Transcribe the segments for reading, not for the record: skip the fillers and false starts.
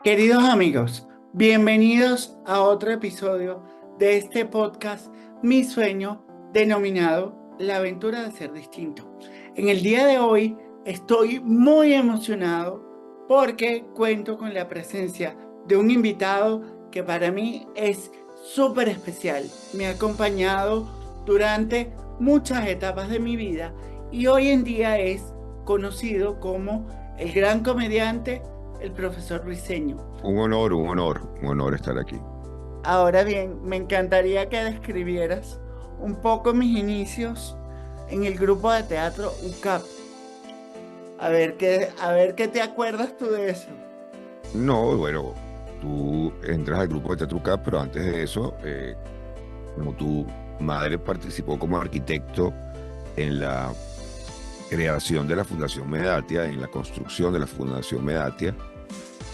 Queridos amigos, bienvenidos a otro episodio de este podcast Mi Sueño, denominado La aventura de ser distinto. En el día de hoy estoy muy emocionado porque cuento con la presencia de un invitado que para mí es súper especial. Me ha acompañado durante muchas etapas de mi vida y hoy en día es conocido como el gran comediante, el profesor Briceño. Un honor estar aquí. Ahora bien, me encantaría que describieras un poco mis inicios en el grupo de teatro UCAP. A ver qué te acuerdas tú de eso. No, bueno, tú entras al grupo de Teatro CAP, pero antes de eso, como tu madre participó como arquitecto en la creación de la Fundación Medatia, en la construcción de la Fundación Medatia,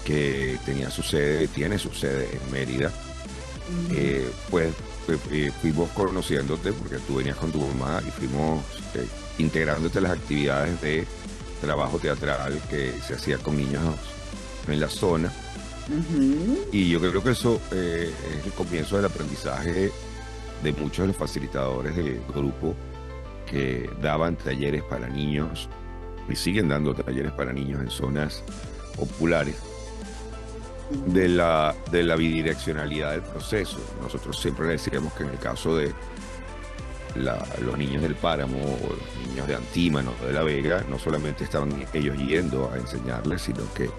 que tiene su sede en Mérida, fuimos conociéndote porque tú venías con tu mamá y fuimos integrándote a las actividades de trabajo teatral que se hacía con niños en la zona. Y yo creo que eso es el comienzo del aprendizaje de muchos de los facilitadores del grupo que daban talleres para niños y siguen dando talleres para niños en zonas populares de la bidireccionalidad del proceso. Nosotros siempre decíamos que en el caso de los niños del Páramo o los niños de Antímano o de La Vega, no solamente estaban ellos yendo a enseñarles, sino que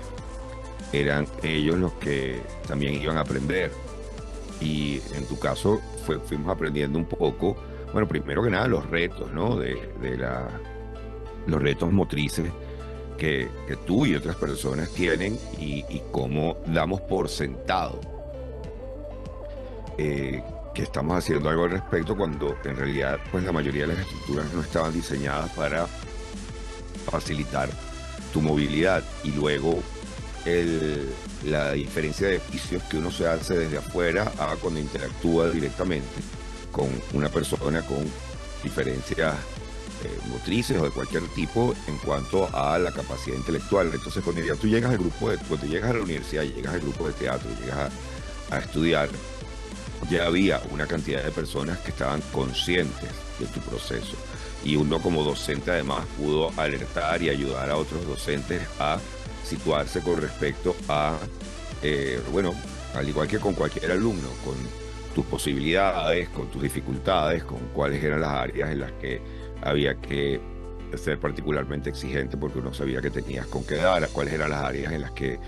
eran ellos los que también iban a aprender. Y en tu caso fuimos aprendiendo un poco, bueno, primero que nada los retos, ¿no? Los retos motrices que tú y otras personas tienen y cómo damos por sentado que estamos haciendo algo al respecto cuando en realidad pues la mayoría de las estructuras no estaban diseñadas para facilitar tu movilidad. Y luego la diferencia de vicios que uno se hace desde afuera a cuando interactúa directamente con una persona con diferencias motrices o de cualquier tipo en cuanto a la capacidad intelectual. Entonces cuando ya tú llegas cuando llegas a la universidad, llegas al grupo de teatro, llegas a estudiar, ya había una cantidad de personas que estaban conscientes de tu proceso. Y uno como docente además pudo alertar y ayudar a otros docentes a situarse con respecto a, bueno, al igual que con cualquier alumno, con tus posibilidades, con tus dificultades, con cuáles eran las áreas en las que había que ser particularmente exigente porque uno sabía que tenías con qué dar, cuáles eran las áreas en las que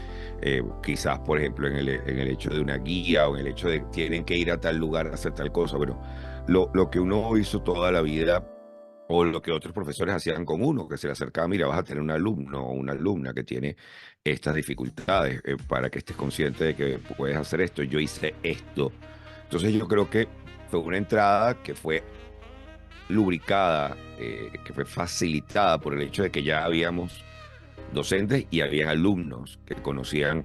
quizás, por ejemplo, en el hecho de una guía o en el hecho de que tienen que ir a tal lugar a hacer tal cosa. Bueno, lo que uno hizo toda la vida o lo que otros profesores hacían con uno, que se le acercaba, mira, vas a tener un alumno o una alumna que tiene estas dificultades para que estés consciente de que puedes hacer esto. Yo hice esto. Entonces yo creo que fue una entrada que fue lubricada, que fue facilitada por el hecho de que ya habíamos docentes y habían alumnos que conocían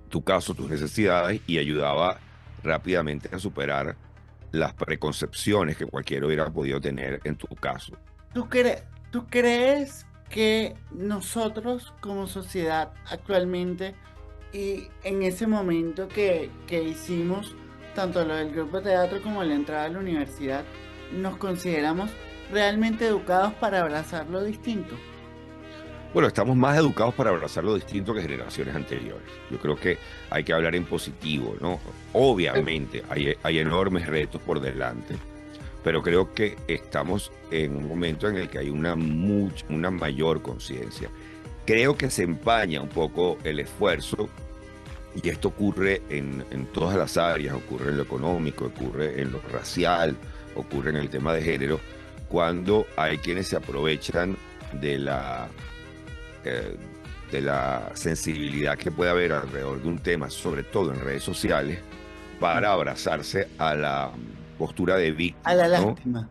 tu caso, tus necesidades y ayudaba rápidamente a superar las preconcepciones que cualquiera hubiera podido tener en tu caso. ¿Tú crees que nosotros como sociedad actualmente y en ese momento que hicimos tanto lo del grupo de teatro como la entrada a la universidad, nos consideramos realmente educados para abrazar lo distinto? Bueno, estamos más educados para abrazar lo distinto que generaciones anteriores. Yo creo que hay que hablar en positivo, ¿no? Obviamente hay enormes retos por delante, pero creo que estamos en un momento en el que hay una mayor conciencia. Creo que se empaña un poco el esfuerzo y esto ocurre en todas las áreas, ocurre en lo económico, ocurre en lo racial, ocurre en el tema de género, cuando hay quienes se aprovechan de de la sensibilidad que puede haber alrededor de un tema, sobre todo en redes sociales, para abrazarse a la postura de A la víctima, ¿no? lástima.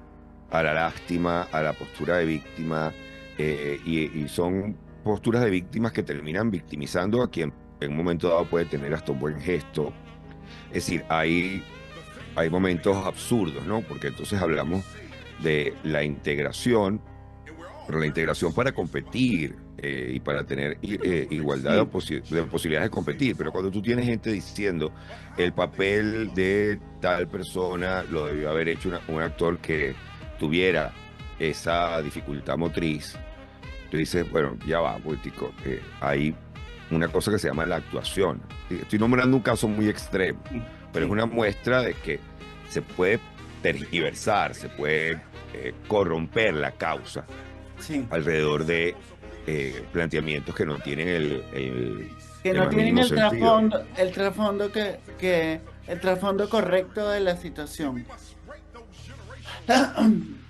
A la lástima, a la postura de víctima, y son posturas de víctimas que terminan victimizando a quien en un momento dado puede tener hasta un buen gesto. Es decir, hay momentos absurdos, ¿no? Porque entonces hablamos de la integración, pero la integración para competir y para tener igualdad Sí, de posibilidades de competir. Pero cuando tú tienes gente diciendo el papel de tal persona lo debió haber hecho un actor que tuviera esa dificultad motriz, tú dices, bueno, ya va, poético, hay una cosa que se llama la actuación. Estoy nombrando un caso muy extremo, sí, pero es sí, una muestra de que se puede tergiversar, se puede corromper la causa sí. alrededor de planteamientos que no tienen Que el no más tienen mínimo sentido. el trasfondo el trasfondo correcto de la situación.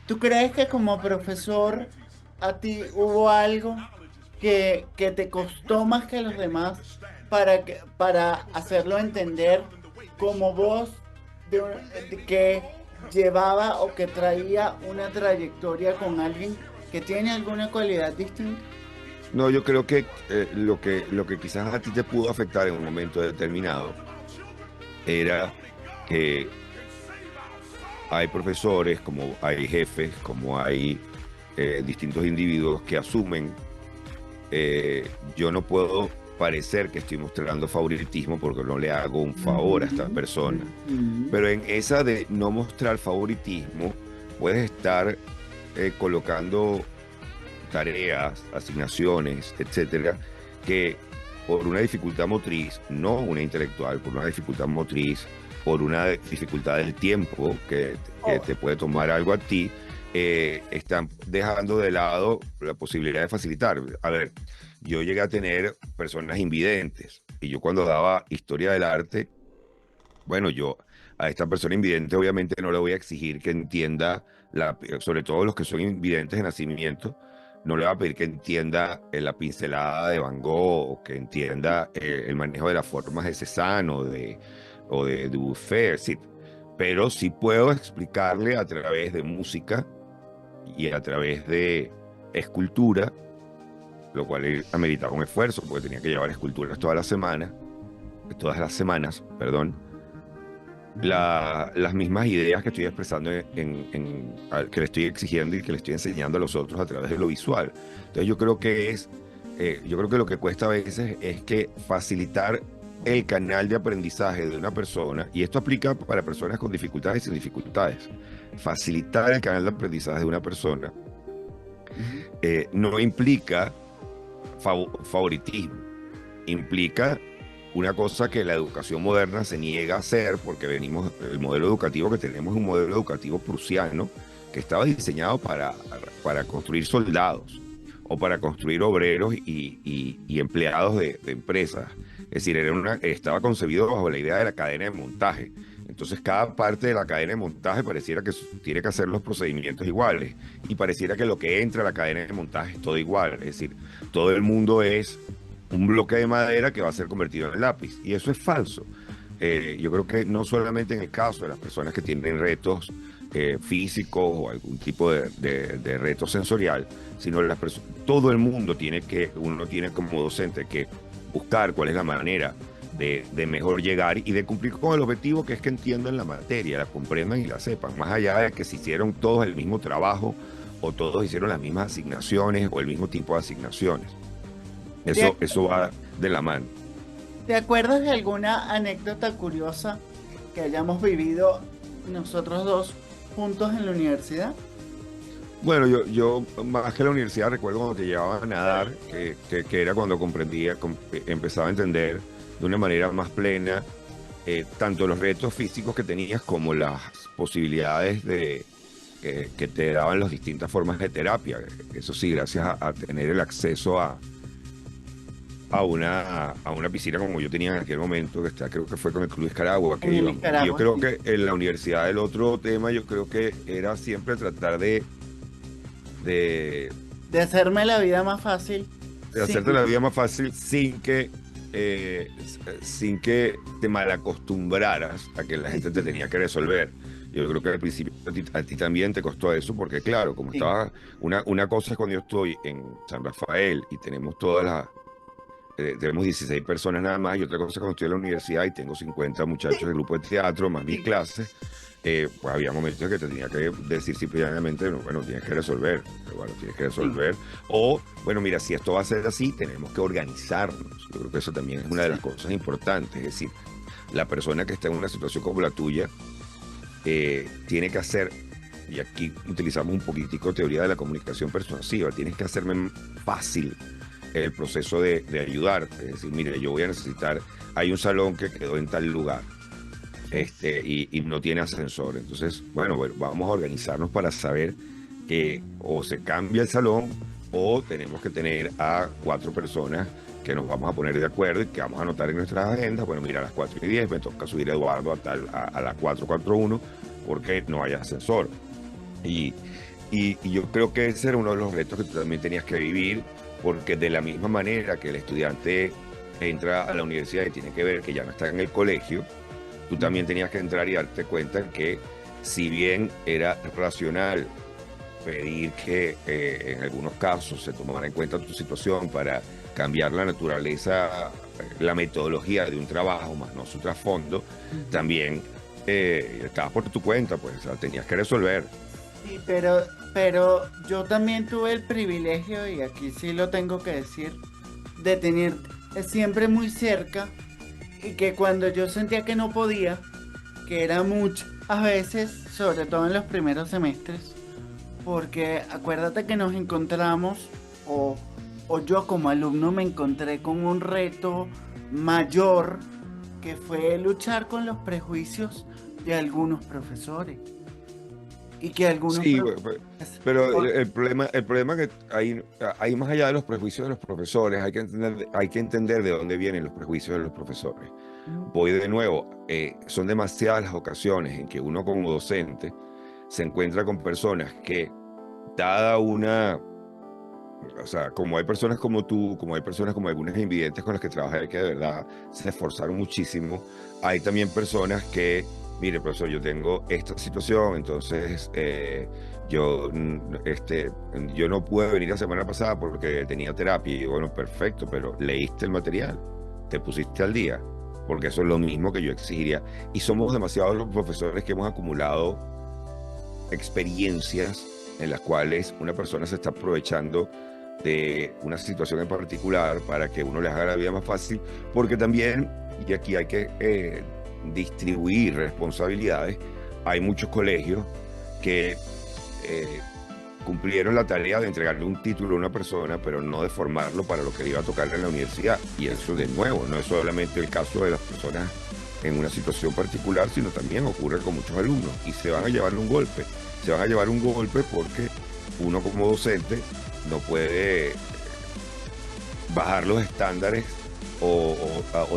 ¿Tú crees que como profesor a ti hubo algo que te costó más que a los demás para hacerlo entender como voz que llevaba o que traía una trayectoria con alguien que tiene alguna cualidad distinta? No, yo creo que lo que quizás a ti te pudo afectar en un momento determinado era que hay profesores, como hay jefes, como hay distintos individuos que asumen, yo no puedo parecer que estoy mostrando favoritismo porque no le hago un favor a esta Ujú, persona. ujú. Pero en esa de no mostrar favoritismo, puedes estar colocando tareas, asignaciones, etcétera, que por una dificultad motriz, no una intelectual, por una dificultad motriz, por una dificultad del tiempo que Oh, te puede tomar algo a ti, están dejando de lado la posibilidad de facilitar. A ver, yo llegué a tener personas invidentes y yo cuando daba historia del arte, bueno, yo a esta persona invidente obviamente no le voy a exigir que entienda, sobre todo los que son invidentes de nacimiento, no le voy a pedir que entienda la pincelada de Van Gogh o que entienda el manejo de las formas de Cézanne o de Dubuffet, sí, pero sí puedo explicarle a través de música y a través de escultura, lo cual ameritaba un esfuerzo porque tenía que llevar esculturas todas las semanas, perdón, las mismas ideas que estoy expresando que le estoy exigiendo y que le estoy enseñando a los otros a través de lo visual. Entonces yo creo que lo que cuesta a veces es que facilitar el canal de aprendizaje de una persona, y esto aplica para personas con dificultades y sin dificultades, facilitar el canal de aprendizaje de una persona ujú. no implica favoritismo, implica una cosa que la educación moderna se niega a hacer porque el modelo educativo que tenemos es un modelo educativo prusiano que estaba diseñado para construir soldados o para construir obreros y empleados de empresas. Es decir, estaba concebido bajo la idea de la cadena de montaje. Entonces cada parte de la cadena de montaje pareciera que tiene que hacer los procedimientos iguales y pareciera que lo que entra a la cadena de montaje es todo igual. Es decir, todo el mundo es un bloque de madera que va a ser convertido en lápiz. Y eso es falso. Yo creo que no solamente en el caso de las personas que tienen retos físicos o algún tipo de reto sensorial, sino todo el mundo uno tiene como docente que buscar cuál es la manera de mejor llegar y de cumplir con el objetivo que es que entiendan la materia, la comprendan y la sepan, más allá de que se hicieron todos el mismo trabajo o todos hicieron las mismas asignaciones o el mismo tipo de asignaciones. ¿Te, Eso va de la mano. te acuerdas de alguna anécdota curiosa que hayamos vivido nosotros dos juntos en la universidad? Bueno, yo más que la universidad recuerdo cuando te llevaba a nadar, que era cuando empezaba a entender de una manera más plena tanto los retos físicos que tenías como las posibilidades que te daban las distintas formas de terapia. Eso sí, gracias a tener el acceso a una piscina como yo tenía en aquel momento, creo que fue con el Club Escaragua que En el íbamos. Y yo Nicaragua, creo sí. que en la universidad el otro tema, yo creo que era siempre tratar de, De hacerme la vida más fácil. de Sí, hacerte la vida más fácil eh, sin que te malacostumbraras a que la gente te tenía que resolver. Yo creo que al principio a ti también te costó eso, porque claro, como sí. estaba, una cosa es cuando yo estoy en San Rafael y tenemos todas las tenemos 16 personas nada más, y otra cosa cuando estoy en la universidad y tengo 50 muchachos de grupo de teatro, más mis clases, pues había momentos que te tenía que decir simplemente, bueno, tienes que resolver, pero bueno, tienes que resolver, o, bueno, mira, si esto va a ser así, tenemos que organizarnos. Yo creo que eso también es una de las cosas importantes, es decir, la persona que está en una situación como la tuya, tiene que hacer, y aquí utilizamos un poquitico teoría de la comunicación persuasiva, tienes que hacerme fácil el proceso de ayudarte. Es decir, mire, yo voy a necesitar, hay un salón que quedó en tal lugar, y no tiene ascensor. Entonces, bueno, vamos a organizarnos para saber que o se cambia el salón o tenemos que tener a 4 personas que nos vamos a poner de acuerdo y que vamos a anotar en nuestras agendas. Bueno, mira, a las 4:10 me toca subir a Eduardo a las 4:41 porque no hay ascensor. Y yo creo que ese era uno de los retos que tú también tenías que vivir, porque de la misma manera que el estudiante entra a la universidad y tiene que ver que ya no está en el colegio, tú también tenías que entrar y darte cuenta que si bien era racional pedir que en algunos casos se tomara en cuenta tu situación para cambiar la naturaleza, la metodología de un trabajo, más no su trasfondo, también estabas por tu cuenta, pues, o sea, tenías que resolver. Sí, pero yo también tuve el privilegio, y aquí sí lo tengo que decir, de tener siempre muy cerca, y que cuando yo sentía que no podía, que era muchas veces, sobre todo en los primeros semestres, porque acuérdate que nos encontramos, o yo como alumno me encontré con un reto mayor, que fue luchar con los prejuicios de algunos profesores. Y que algunos Sí, profesores... pero el problema que hay más allá de los prejuicios de los profesores, hay que entender de dónde vienen los prejuicios de los profesores. Voy de nuevo, son demasiadas las ocasiones en que uno como docente se encuentra con personas que, dada una, o sea, como hay personas como tú, como hay personas como algunas invidentes con las que trabajé que de verdad se esforzaron muchísimo, hay también personas que, mire, profesor, yo tengo esta situación, entonces yo no pude venir la semana pasada porque tenía terapia. Y bueno, perfecto, pero leíste el material, te pusiste al día, porque eso es lo mismo que yo exigiría. Y somos demasiados los profesores que hemos acumulado experiencias en las cuales una persona se está aprovechando de una situación en particular para que uno les haga la vida más fácil, porque también, y aquí hay que distribuir responsabilidades, hay muchos colegios que cumplieron la tarea de entregarle un título a una persona, pero no de formarlo para lo que le iba a tocar en la universidad. Y eso, de nuevo, no es solamente el caso de las personas en una situación particular, sino también ocurre con muchos alumnos y se van a llevar un golpe. Se van a llevar un golpe porque uno como docente no puede bajar los estándares o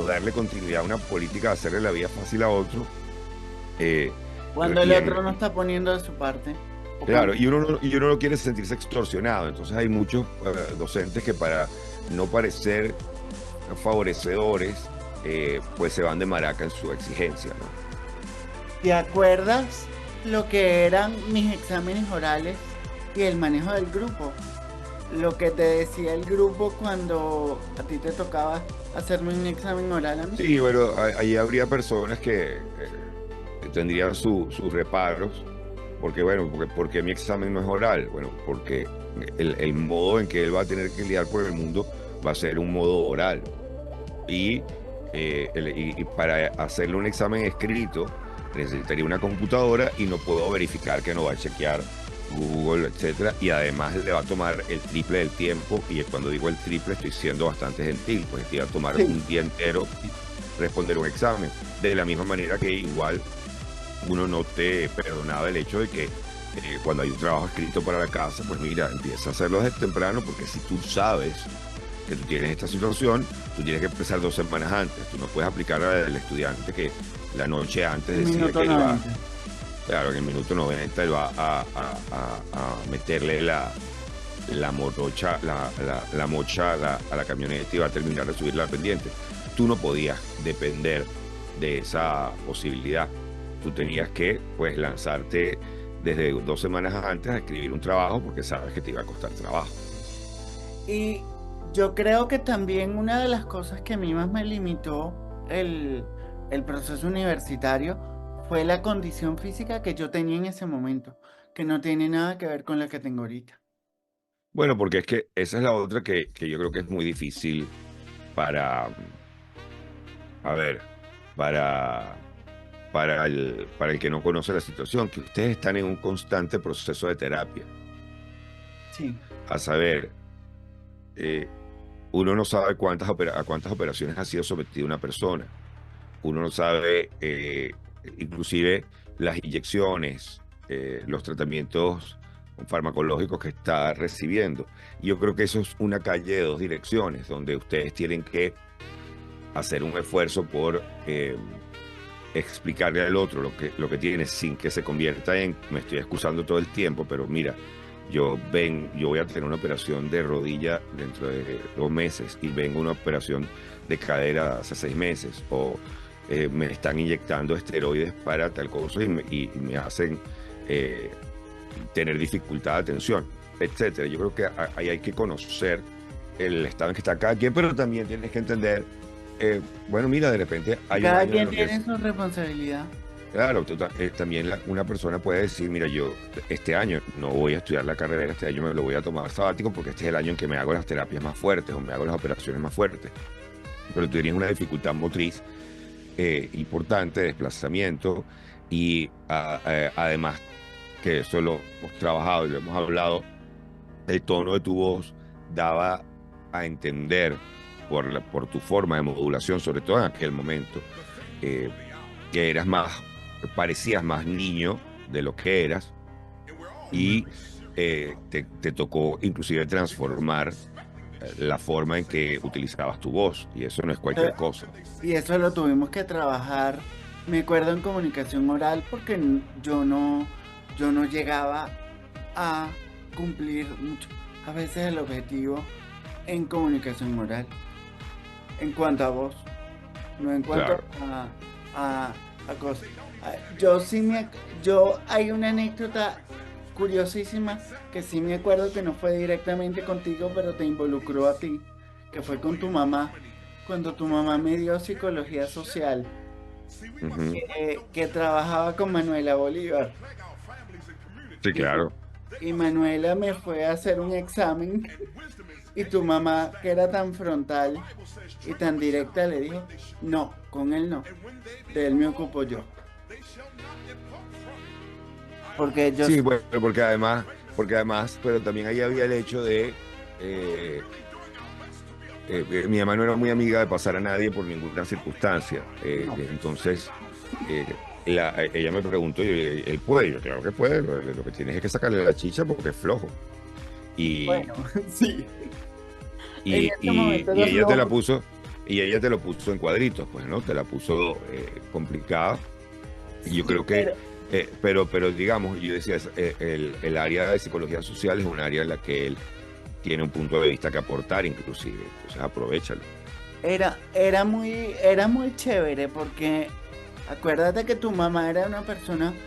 darle continuidad a una política de hacerle la vida fácil a otro. Cuando el otro no está poniendo de su parte. Claro, y uno no quiere sentirse extorsionado. Entonces hay muchos docentes que, para no parecer favorecedores, pues se van de maraca en su exigencia, ¿no? ¿Te acuerdas lo que eran mis exámenes orales y el manejo del grupo? Lo que te decía el grupo cuando a ti te tocaba hacerme un examen oral a mí. Sí, bueno, ahí habría personas que tendrían sus reparos, porque bueno, porque mi examen no es oral. Bueno, porque el modo en que él va a tener que lidiar por el mundo va a ser un modo oral. Y para hacerle un examen escrito necesitaría una computadora y no puedo verificar que no va a chequear Google, etcétera, y además le va a tomar el triple del tiempo. Y cuando digo el triple estoy siendo bastante gentil, pues te va a tomar un día entero responder un examen, de la misma manera que igual uno no te perdonaba el hecho de que cuando hay un trabajo escrito para la casa, pues mira, empieza a hacerlo desde temprano, porque si tú sabes que tú tienes esta situación, tú tienes que empezar 2 semanas antes. Tú no puedes aplicar al estudiante que la noche antes decide que él va, claro, en el minuto 90 él va a meterle la mocha a la camioneta y va a terminar de subir la pendiente. Tú no podías depender de esa posibilidad. Tú tenías que, pues, lanzarte desde 2 semanas antes a escribir un trabajo porque sabes que te iba a costar trabajo. Y Yo creo que también una de las cosas que a mí más me limitó el proceso universitario fue la condición física que yo tenía en ese momento, que no tiene nada que ver con la que tengo ahorita. Bueno, porque es que esa es la otra que yo creo que es muy difícil para, a ver, para, para el que no conoce la situación, que ustedes están en un constante proceso de terapia. Sí, A saber, eh, uno no sabe a cuántas operaciones ha sido sometida una persona. Uno no sabe, inclusive, las inyecciones, los tratamientos farmacológicos que está recibiendo. Y yo creo que eso es una calle de dos direcciones, donde ustedes tienen que hacer un esfuerzo por explicarle al otro lo que tiene sin que se convierta en, me estoy excusando todo el tiempo, pero mira, yo voy a tener una operación de rodilla dentro de 2 meses y vengo a una operación de cadera hace 6 meses, o me están inyectando esteroides para tal cosa y me hacen eh, tener dificultad de atención, etcétera. Yo creo que ahí hay que conocer el estado en que está cada quien, pero también tienes que entender, bueno, mira, de repente y hay un cada año en quien lo que tiene su responsabilidad. claro, también una persona puede decir, mira, yo este año no voy a estudiar la carrera, este año me lo voy a tomar sabático porque este es el año en que me hago las terapias más fuertes o me hago las operaciones más fuertes. Pero tú tienes una dificultad motriz importante, de desplazamiento, y además que eso lo hemos trabajado y lo hemos hablado, el tono de tu voz daba a entender por tu forma de modulación, sobre todo en aquel momento, eh, que eras más, parecías más niño de lo que eras, Ujú. y te tocó inclusive transformar la forma en que utilizabas tu voz, y eso no es cualquier Eh, cosa. Y eso lo tuvimos que trabajar, me acuerdo, en comunicación oral, porque yo no llegaba a cumplir mucho, a veces el objetivo en comunicación oral, en cuanto a voz, no en cuanto Claro. a, a cosas. Yo sí yo hay una anécdota curiosísima que sí me acuerdo que no fue directamente contigo, pero te involucró a ti, que fue con tu mamá, cuando tu mamá me dio psicología social, Ujú. que trabajaba con Manuela Bolívar. Sí, Y, claro. y Manuela me fue a hacer un examen y tu mamá, que era tan frontal y tan directa, le dijo, no, con él no, de él me ocupo yo. Porque yo, Sí, bueno, porque además, pero también ahí había el hecho de, eh, mi mamá no era muy amiga de pasar a nadie por ninguna circunstancia. no, Entonces, eh, ella me preguntó, y él puede, yo, claro que puede, lo que tienes es que sacarle la chicha porque es flojo. Y, bueno, sí, en y, ese y, momento y era ella te la flojo, puso, y ella te lo puso en cuadritos, pues, ¿no? Te la puso complicada. Y yo sí, creo que, pero digamos, yo decía, el área de psicología social es un área en la que él tiene un punto de vista que aportar, inclusive. Entonces, aprovéchalo. era muy chévere porque acuérdate que tu mamá era una persona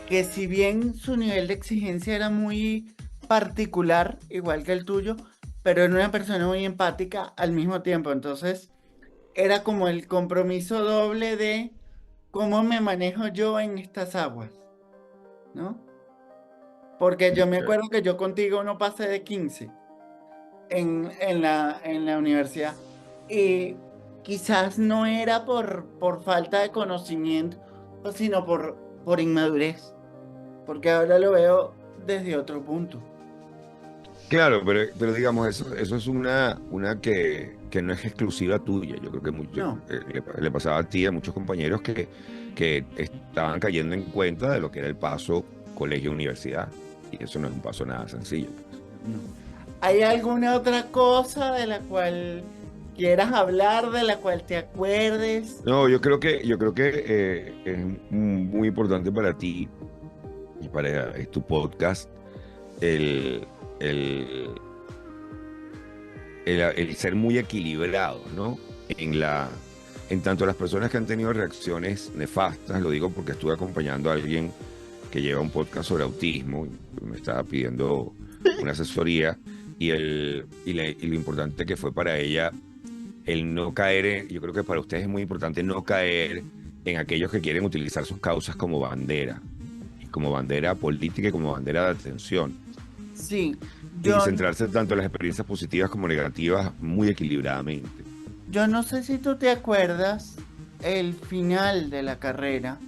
que si bien su nivel de exigencia era muy particular, igual que el tuyo, pero era una persona muy empática al mismo tiempo. Entonces, era como el compromiso doble de cómo me manejo yo en estas aguas, ¿no? Porque yo me Ok. acuerdo que yo contigo no pasé de 15 en la universidad. Y quizás no era por falta de conocimiento, sino por inmadurez. Porque ahora lo veo desde otro punto. Claro, pero digamos, eso es una que no es exclusiva tuya. Yo creo que No, le pasaba a ti, a muchos compañeros que estaban cayendo en cuenta de lo que era el paso colegio-universidad. Y eso no es un paso nada sencillo. no. ¿Hay alguna otra cosa de la cual quieras hablar, de la cual te acuerdes? No, yo creo que es muy importante para ti y para tu podcast el, el, el ser muy equilibrado, ¿no? En tanto las personas que han tenido reacciones nefastas, lo digo porque estuve acompañando a alguien que lleva un podcast sobre autismo, y me estaba pidiendo una asesoría, y lo importante que fue para ella el no caer yo creo que para ustedes es muy importante no caer en aquellos que quieren utilizar sus causas como bandera política y como bandera de atención, Sí, y yo, centrarse tanto en las experiencias positivas como negativas muy equilibradamente. yo no sé si tú te acuerdas el final de la carrera,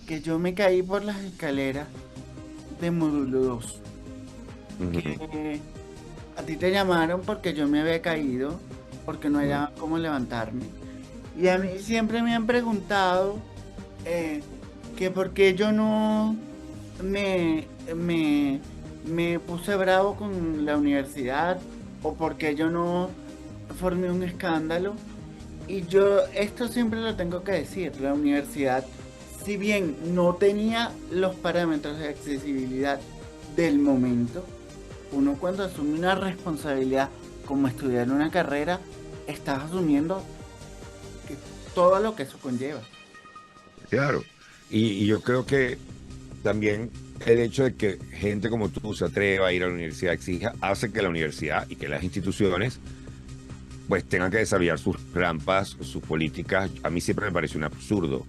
que yo me caí por las escaleras de módulo 2, Ujú. que a ti te llamaron porque yo me había caído, porque no Ujú. hallaba cómo levantarme. Y a mí siempre me han preguntado eh, que por qué yo no me, me, me puse bravo con la universidad o por qué yo no formé un escándalo. Y yo esto siempre lo tengo que decir, la universidad, si bien no tenía los parámetros de accesibilidad del momento, uno cuando asume una responsabilidad como estudiar una carrera, estás asumiendo que todo lo que eso conlleva. Claro, y yo creo que también el hecho de que gente como tú se atreva a ir a la universidad, exija, hace que la universidad y que las instituciones pues tengan que desarrollar sus rampas, sus políticas. A mí siempre me parece un absurdo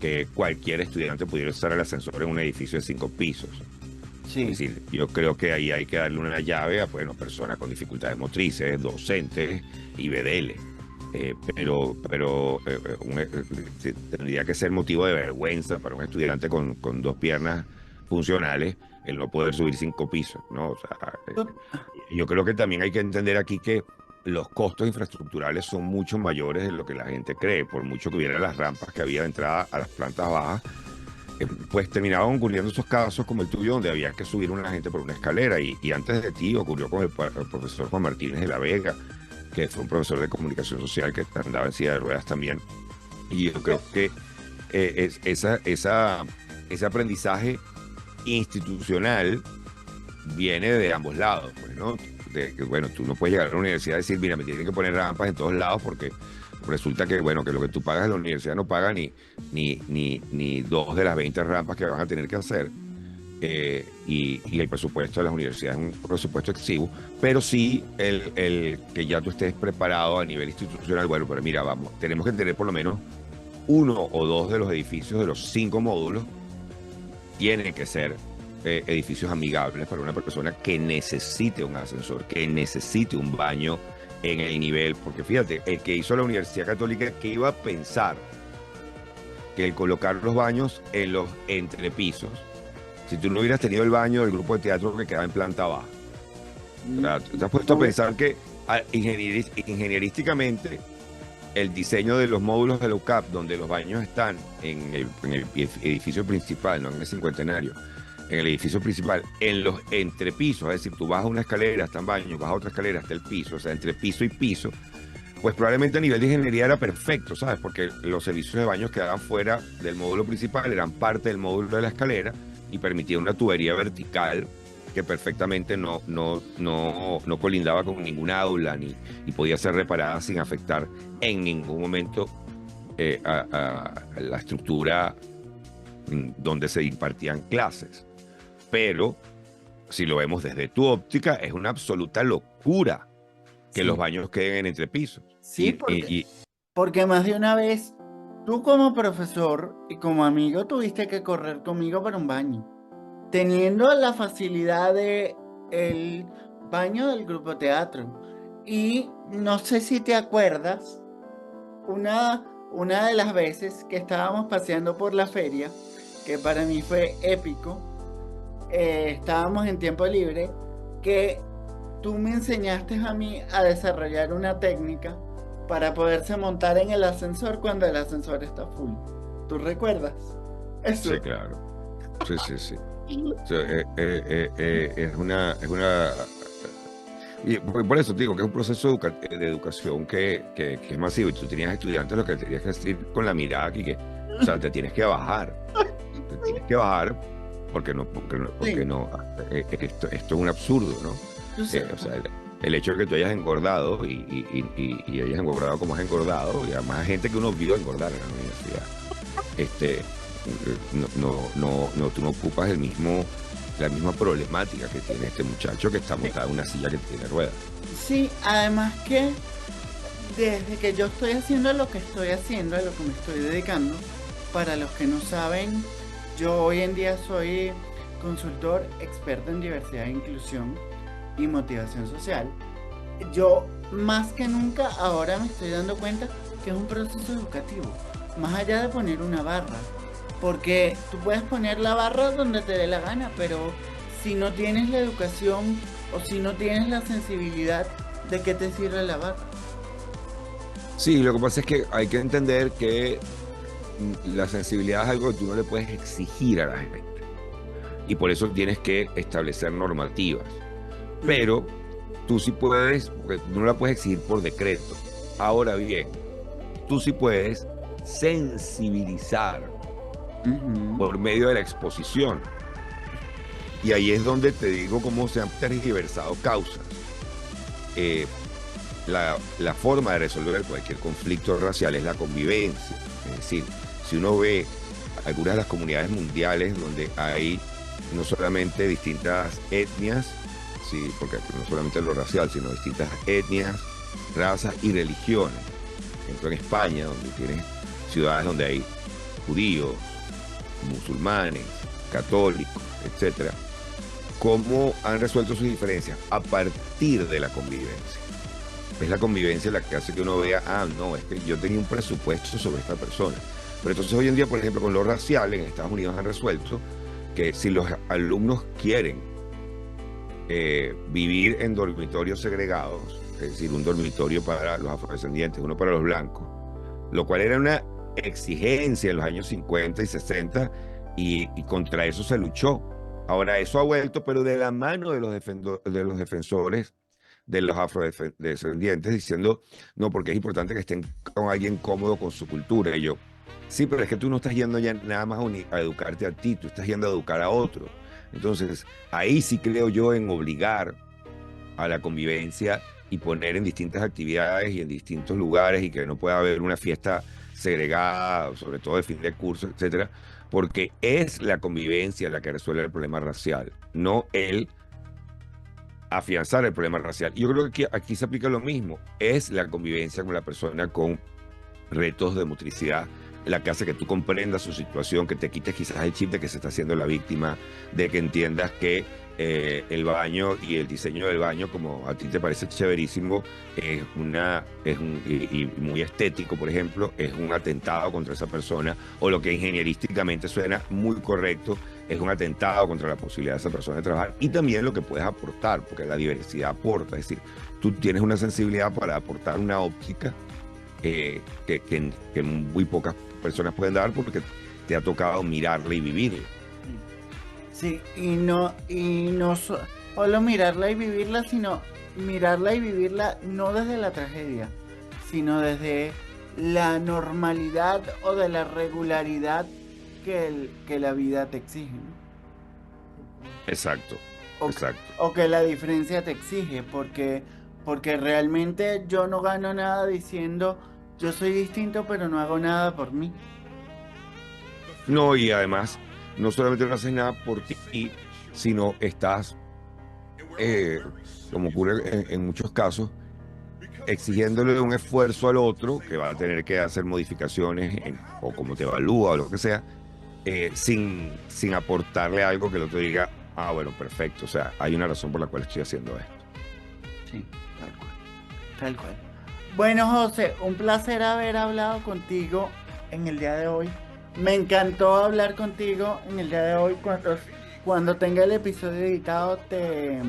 que cualquier estudiante pudiera usar el ascensor en un edificio de 5 pisos. Es Sí, decir, yo creo que ahí hay que darle una llave a bueno, personas con dificultades motrices, docentes y BDL. Tendría que ser motivo de vergüenza para un estudiante con 2 piernas funcionales el no poder subir 5 pisos, ¿no? O sea, tú- yo creo que también hay que entender aquí que los costos infraestructurales son mucho mayores de lo que la gente cree, por mucho que hubiera las rampas que había de entrada a las plantas bajas, pues terminaban ocurriendo esos casos como el tuyo, donde había que subir una gente por una escalera. Y antes de ti ocurrió con el profesor Juan Martínez de la Vega, que fue un profesor de comunicación social que andaba en silla de ruedas también. Y yo creo que ese aprendizaje institucional viene de ambos lados, pues, ¿no? De que, bueno, tú no puedes llegar a la universidad y decir, mira, me tienen que poner rampas en todos lados porque resulta que, bueno, que lo que tú pagas en la universidad no paga ni 2 de las 20 rampas que vas a tener que hacer. Y el presupuesto de las universidades es un presupuesto excesivo, pero sí el que ya tú estés preparado a nivel institucional, bueno, pero mira, vamos, tenemos que tener por lo menos 1 o 2 de los edificios de los 5 módulos tienen que ser edificios amigables para una persona que necesite un ascensor, que necesite un baño en el nivel, porque fíjate, el que hizo la Universidad Católica, que iba a pensar que el colocar los baños en los entrepisos, si tú no hubieras tenido el baño del grupo de teatro que quedaba en planta baja, o sea, te has puesto a no, pensar que ingenierísticamente el diseño de los módulos de la UCAP, donde los baños están en el edificio principal, no en el cincuentenario, en el edificio principal, en los entrepisos, es decir, tú vas a una escalera, están baños, vas a otra escalera, hasta el piso, o sea, entre piso y piso, pues probablemente a nivel de ingeniería era perfecto, ¿sabes? Porque los servicios de baños quedaban fuera del módulo principal, eran parte del módulo de la escalera y permitía una tubería vertical que perfectamente no colindaba con ninguna aula ni podía ser reparada sin afectar en ningún momento a la estructura donde se impartían clases. Pero si lo vemos desde tu óptica, es una absoluta locura que los sí, baños queden en entrepisos. sí, porque más de una vez tú como profesor y como amigo tuviste que correr conmigo para un baño, teniendo la facilidad de el baño del grupo teatro. Y no sé si te acuerdas, una de las veces que estábamos paseando por la feria, que para mí fue épico, estábamos en tiempo libre, que tú me enseñaste a mí a desarrollar una técnica para poderse montar en el ascensor cuando el ascensor está full. ¿Tú recuerdas? Sí, Eso. claro. Sí, sí, sí. O sea, es una. Y por eso te digo que es un proceso de educación que es masivo. Y tú tenías estudiantes, lo que tenías que decir con la mirada aquí, que, o sea, te tienes que bajar. Te tienes que bajar porque Sí, no, esto es un absurdo, ¿no? tú sabes. O sea, el hecho de que tú hayas engordado y hayas engordado como has engordado, y además hay gente que uno vio engordar en la universidad, este, tú no ocupas la misma problemática que tiene este muchacho que está montado en una silla que tiene ruedas. Sí, además que desde que yo estoy haciendo lo que estoy haciendo, a lo que me estoy dedicando, para los que no saben, yo hoy en día soy consultor experto en diversidad e inclusión y motivación social. Yo más que nunca ahora me estoy dando cuenta que es un proceso educativo, más allá de poner una barra, porque tú puedes poner la barra donde te dé la gana, pero si no tienes la educación o si no tienes la sensibilidad, ¿de qué te sirve la barra? Sí, lo que pasa es que hay que entender que la sensibilidad es algo que tú no le puedes exigir a la gente. Y por eso tienes que establecer normativas. Pero tú sí puedes, porque tú no la puedes exigir por decreto. Ahora bien, tú sí puedes sensibilizar por medio de la exposición. Y ahí es donde te digo cómo se han tergiversado causas. La forma de resolver cualquier conflicto racial es la convivencia. Es decir, si uno ve algunas de las comunidades mundiales donde hay no solamente distintas etnias, sí, porque no solamente lo racial, sino distintas etnias, razas y religiones. Por ejemplo, en España, donde tienes ciudades donde hay judíos, musulmanes, católicos, etcétera, ¿cómo han resuelto sus diferencias? A partir de la convivencia. Es la convivencia la que hace que uno vea, no, es que yo tenía un presupuesto sobre esta persona. Pero entonces hoy en día, por ejemplo, con lo racial, en Estados Unidos han resuelto que si los alumnos quieren vivir en dormitorios segregados, es decir, un dormitorio para los afrodescendientes, uno para los blancos, lo cual era una exigencia en los años 50 y 60, y contra eso se luchó. Ahora eso ha vuelto, pero de la mano de los defensores de los afrodescendientes, diciendo, no, porque es importante que estén con alguien cómodo con su cultura. Y yo, sí, pero es que tú no estás yendo ya nada más a educarte a ti, tú estás yendo a educar a otro. Entonces, ahí sí creo yo en obligar a la convivencia y poner en distintas actividades y en distintos lugares, y que no pueda haber una fiesta segregada, sobre todo de fin de curso, etcétera, porque es la convivencia la que resuelve el problema racial, no el afianzar el problema racial. Yo creo que aquí se aplica lo mismo, es la convivencia con la persona con retos de motricidad la que hace que tú comprendas su situación, que te quites quizás el chip de que se está haciendo la víctima, de que entiendas que el baño y el diseño del baño, como a ti te parece chéverísimo, y muy estético, por ejemplo, es un atentado contra esa persona, o lo que ingenierísticamente suena muy correcto, es un atentado contra la posibilidad de esa persona de trabajar, y también lo que puedes aportar, porque la diversidad aporta, es decir, tú tienes una sensibilidad para aportar una óptica que muy pocas personas pueden dar, porque te ha tocado mirarla y vivirla. Sí, y no solo mirarla y vivirla, sino mirarla y vivirla no desde la tragedia, sino desde la normalidad o de la regularidad que la vida te exige, ¿no? Exacto, exacto. O que la diferencia te exige, porque realmente yo no gano nada diciendo yo soy distinto, pero no hago nada por mí. No, y además, no solamente no haces nada por ti, sino estás, como ocurre en muchos casos, exigiéndole un esfuerzo al otro que va a tener que hacer modificaciones o como te evalúa o lo que sea, sin aportarle algo que el otro diga, bueno, perfecto, o sea, hay una razón por la cual estoy haciendo esto. Sí, tal cual, tal cual. Bueno, José, un placer haber hablado contigo en el día de hoy. Me encantó hablar contigo en el día de hoy. Cuando tenga el episodio editado te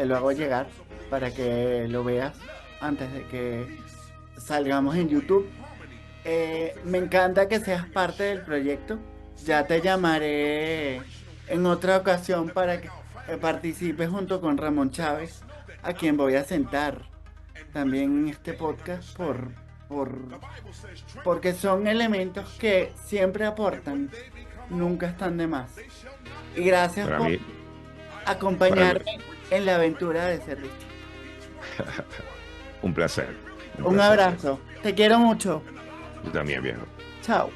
lo hago llegar para que lo veas antes de que salgamos en YouTube. Me encanta que seas parte del proyecto. Ya te llamaré en otra ocasión para que participes junto con Ramón Chávez, a quien voy a sentar también en este podcast porque son elementos que siempre aportan, nunca están de más. Y gracias Para por mí, acompañarme en la aventura de ser distinto. un placer. Un abrazo, te quiero mucho. Yo también, viejo. Chao.